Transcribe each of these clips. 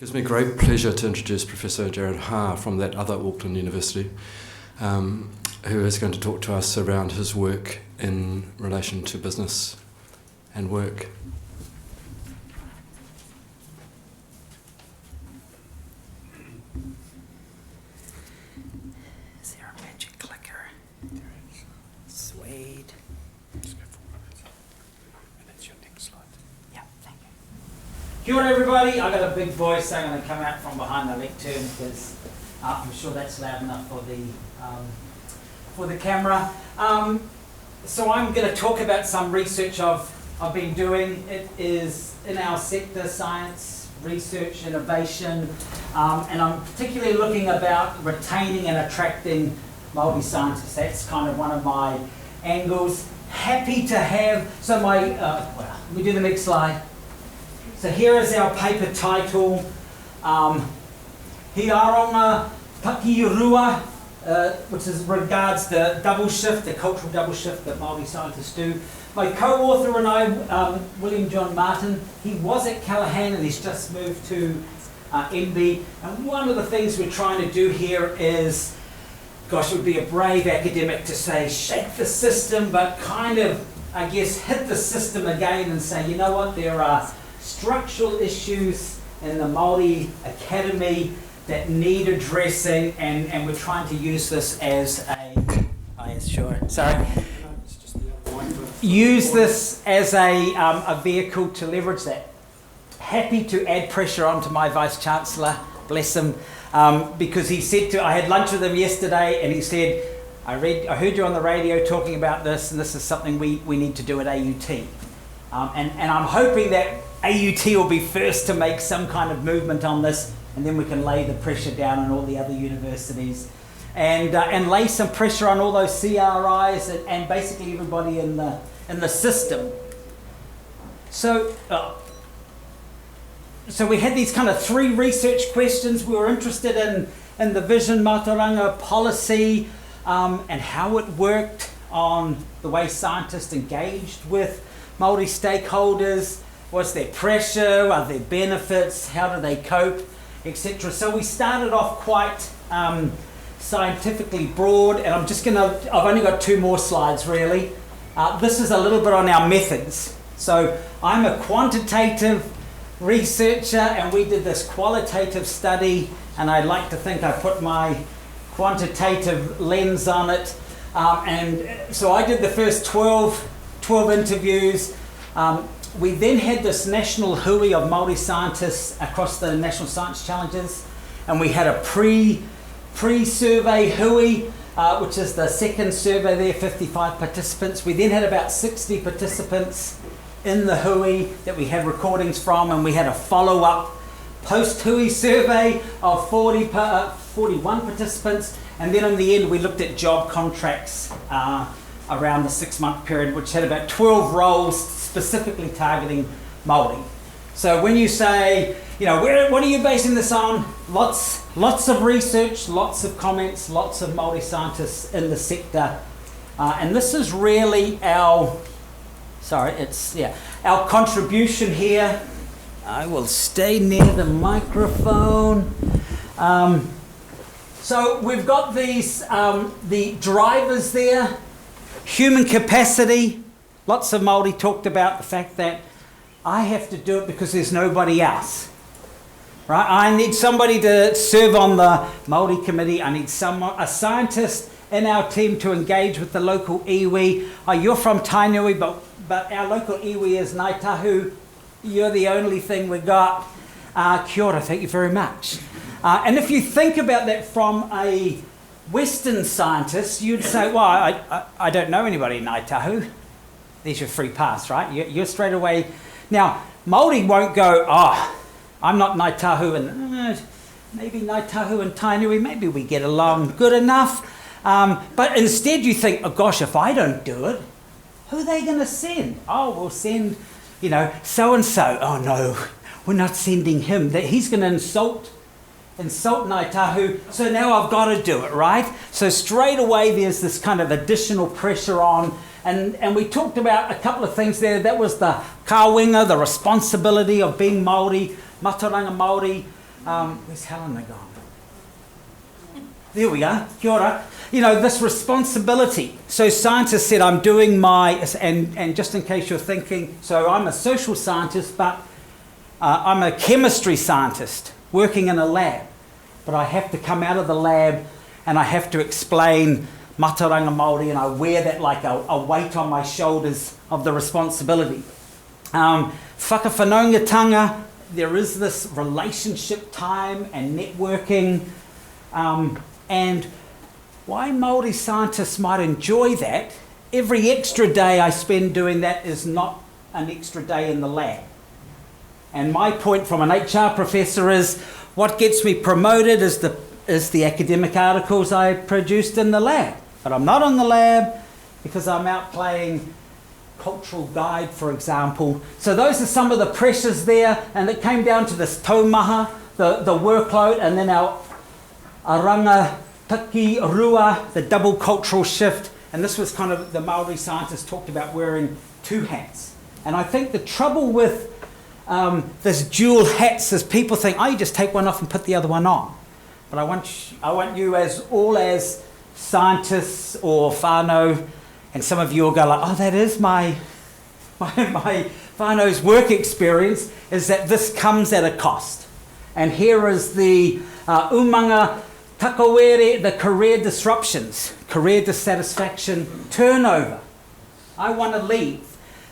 Gives me great pleasure to introduce Professor Jarrod Haar from that other Auckland University, who is going to talk to us around his work in relation to business and work. Is there a magic clicker? Sweet. Just go forward. And that's your next slide. Yeah, thank you. Kia ora everybody, I've got a big voice, so I'm going to come out from behind the lectern because I'm sure that's loud enough for the camera. So I'm going to talk about some research I've been doing. It is in our sector, science, research, innovation, and I'm particularly looking about retaining and attracting Māori scientists. That's kind of one of my angles. Happy to have, so let me do the next slide. So here is our paper title, He Aronga Takirua, which regards the double shift, the cultural double shift that Māori scientists do. My co-author and I, William John Martin, he was at Callaghan and he's just moved to MB. And one of the things we're trying to do here is, gosh, it would be a brave academic to say shake the system, but kind of, I guess, hit the system again and say, you know what, there are structural issues in the Māori Academy that need addressing, and we're trying to use this as use this as a vehicle to leverage that. Happy to add pressure onto my Vice Chancellor, bless him, because he said I had lunch with him yesterday and he said, I heard you on the radio talking about this, and this is something we need to do at AUT. And I'm hoping that AUT will be first to make some kind of movement on this, and then we can lay the pressure down on all the other universities and lay some pressure on all those CRIs and basically everybody in the system. So we had these kind of three research questions. We were interested in the vision, Mātauranga policy, and how it worked on the way scientists engaged with Māori stakeholders. Was there pressure? Are there benefits? How do they cope? Etc. So we started off quite scientifically broad, and I've only got two more slides really. This is a little bit on our methods. So I'm a quantitative researcher, and we did this qualitative study, and I like to think I put my quantitative lens on it. And so I did the first 12 interviews. We then had this national hui of Māori scientists across the National Science Challenges, and we had a pre-survey hui, which is the second survey there, 55 participants. We then had about 60 participants in the hui that we had recordings from, and we had a follow-up post-hui survey of 41 participants, and then in the end we looked at job contracts around the 6-month period, which had about 12 roles specifically targeting Māori. So when you say, what are you basing this on? Lots of research, lots of comments, lots of Māori scientists in the sector. And this is really our contribution here. I will stay near the microphone. So we've got these, the drivers there, human capacity. Lots of Māori talked about the fact that I have to do it because there's nobody else. Right? I need somebody to serve on the Māori committee. I need a scientist in our team to engage with the local iwi. You're from Tainui, but our local iwi is Ngāi Tahu. You're the only thing we got. Kia ora, thank you very much. And if you think about that from a Western scientist, you'd say, well, I don't know anybody in Ngāi Tahu. There's your free pass, right? You're straight away. Now, Māori won't go, I'm not Ngāi Tahu, and maybe Ngāi Tahu and Tainui, maybe we get along good enough. But instead you think, oh gosh, if I don't do it, who are they going to send? Oh, we'll send, so-and-so. Oh no, we're not sending him. He's going to insult Ngāi Tahu, so now I've got to do it, right? So straight away there's this kind of additional pressure on. And we talked about a couple of things there. That was the kāwenga, the responsibility of being Māori, Mātauranga Māori, Where's Helena gone? There we go. Kia ora. You know, this responsibility. So scientists said, I'm doing my, and just in case you're thinking, so I'm a social scientist, but I'm a chemistry scientist working in a lab. But I have to come out of the lab and I have to explain mataranga Māori, and I wear that like a weight on my shoulders of the responsibility. Whakawhanaungatanga, there is this relationship time and networking. And why Māori scientists might enjoy that, every extra day I spend doing that is not an extra day in the lab. And my point from an HR professor is, what gets me promoted is the academic articles I produced in the lab. But I'm not in the lab because I'm out playing cultural guide, for example. So those are some of the pressures there, and it came down to this taumaha, the workload, and then our Aronga Takirua, the double cultural shift. And this was kind of, the Māori scientists talked about wearing two hats. And I think the trouble with this dual hats is people think, oh, you just take one off and put the other one on. But I want you as scientists or whānau, and some of you will go like, oh, that is my whānau's work experience, is that this comes at a cost. And here is the umanga takawere, the career disruptions, career dissatisfaction, turnover. I want to leave.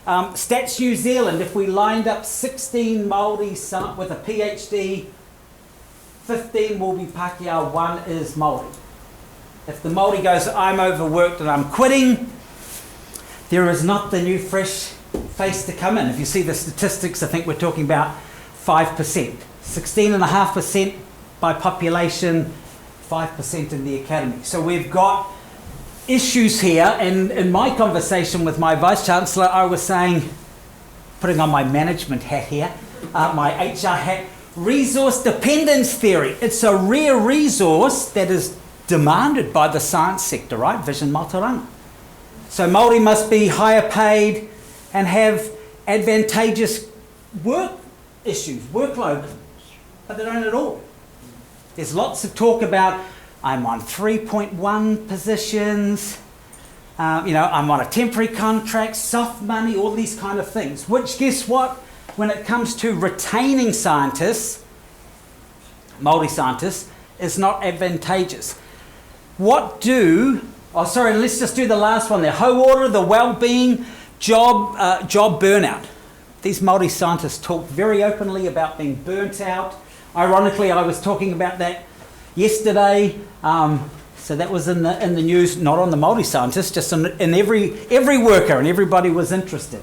Stats New Zealand, if we lined up 16 Māori with a PhD, 15 will be Pākehā, 1 is Māori. If the Māori goes, I'm overworked and I'm quitting, there is not the new fresh face to come in. If you see the statistics, I think we're talking about 5%. 16.5% by population, 5% in the academy. So we've got issues here, and in my conversation with my Vice-Chancellor, I was saying, putting on my management hat here, my HR hat, resource dependence theory. It's a rare resource that is demanded by the science sector, right? Vision Mātauranga. So Māori must be higher paid and have advantageous work issues, workload, but they don't at all. There's lots of talk about, I'm on 3.1 positions, I'm on a temporary contract, soft money, all these kind of things, which guess what? When it comes to retaining scientists, Māori scientists, is not advantageous. Let's just do the last one there. Hauora, the well-being, job burnout. These Māori scientists talk very openly about being burnt out. Ironically, I was talking about that yesterday. So that was in the news, not on the Māori scientists, just in every worker, and everybody was interested.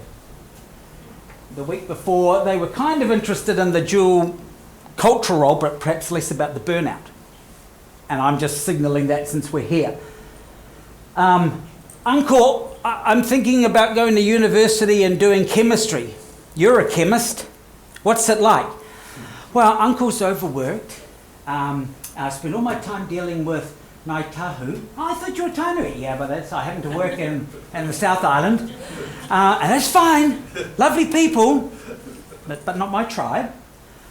The week before, they were kind of interested in the dual cultural role, but perhaps less about the burnout. And I'm just signalling that since we're here. Uncle, I'm thinking about going to university and doing chemistry. You're a chemist. What's it like? Well, Uncle's overworked. I spend all my time dealing with Ngāi Tahu. Oh, I thought you were Tainui. Yeah, but I happen to work in the South Island. And that's fine. Lovely people, but not my tribe.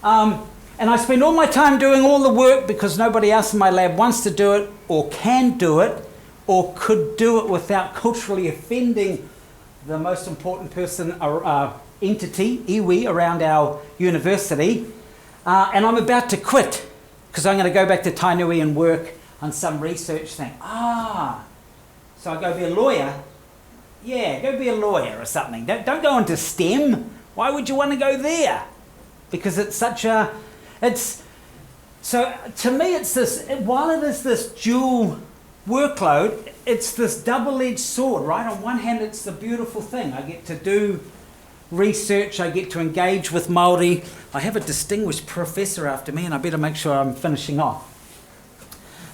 And I spend all my time doing all the work because nobody else in my lab wants to do it or can do it or could do it without culturally offending the most important person, entity, iwi, around our university. And I'm about to quit because I'm going to go back to Tainui and work on some research thing. So I go be a lawyer. Yeah, go be a lawyer or something. Don't go into STEM. Why would you want to go there? Because it's such a... So to me, it's this, while it is this dual workload, it's this double-edged sword, right? On one hand, it's the beautiful thing. I get to do research, I get to engage with Māori. I have a distinguished professor after me, and I better make sure I'm finishing off.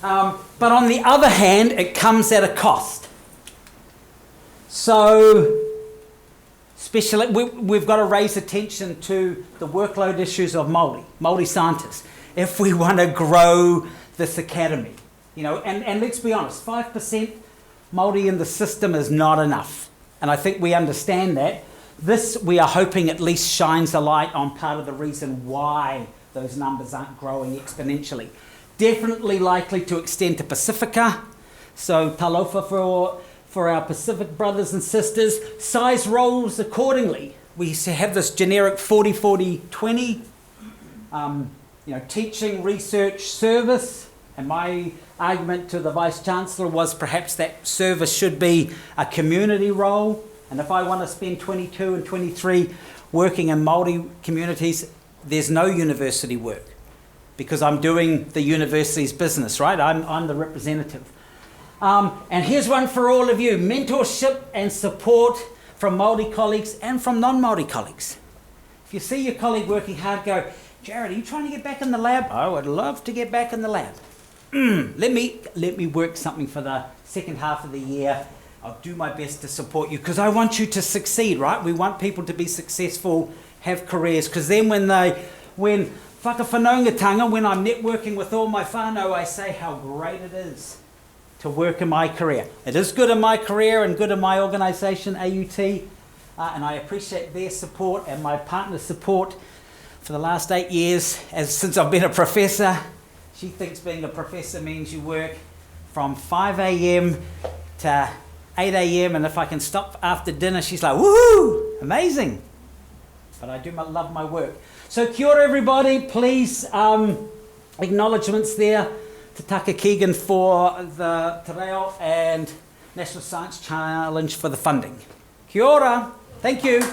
But on the other hand, it comes at a cost. So, especially, we've got to raise attention to the workload issues of Māori scientists, if we want to grow this academy. And let's be honest, 5% Māori in the system is not enough. And I think we understand that. This, we are hoping, at least shines a light on part of the reason why those numbers aren't growing exponentially. Definitely likely to extend to Pacifica. So talofa for our Pacific brothers and sisters. Size roles accordingly. We have this generic 40-40-20, teaching, research, service. And my argument to the Vice-Chancellor was perhaps that service should be a community role. And if I want to spend 22 and 23 working in Māori communities, there's no university work because I'm doing the university's business, right? I'm the representative. And here's one for all of you. Mentorship and support from Māori colleagues and from non-Māori colleagues. If you see your colleague working hard, go, Jarrod, are you trying to get back in the lab? I would love to get back in the lab. Let me work something for the second half of the year. I'll do my best to support you because I want you to succeed, right? We want people to be successful, have careers, because then when whakawhanaungatanga, when I'm networking with all my whānau, I say how great it is to work in my career. It is good in my career and good in my organisation, AUT, and I appreciate their support and my partner's support for the last 8 years since I've been a professor. She thinks being a professor means you work from 5 a.m. to 8 a.m. and if I can stop after dinner, she's like, woohoo, amazing. But I do love my work. So kia ora everybody, please, acknowledgements there to Taka Keegan for the Te Reo and National Science Challenge for the funding. Kia ora, thank you.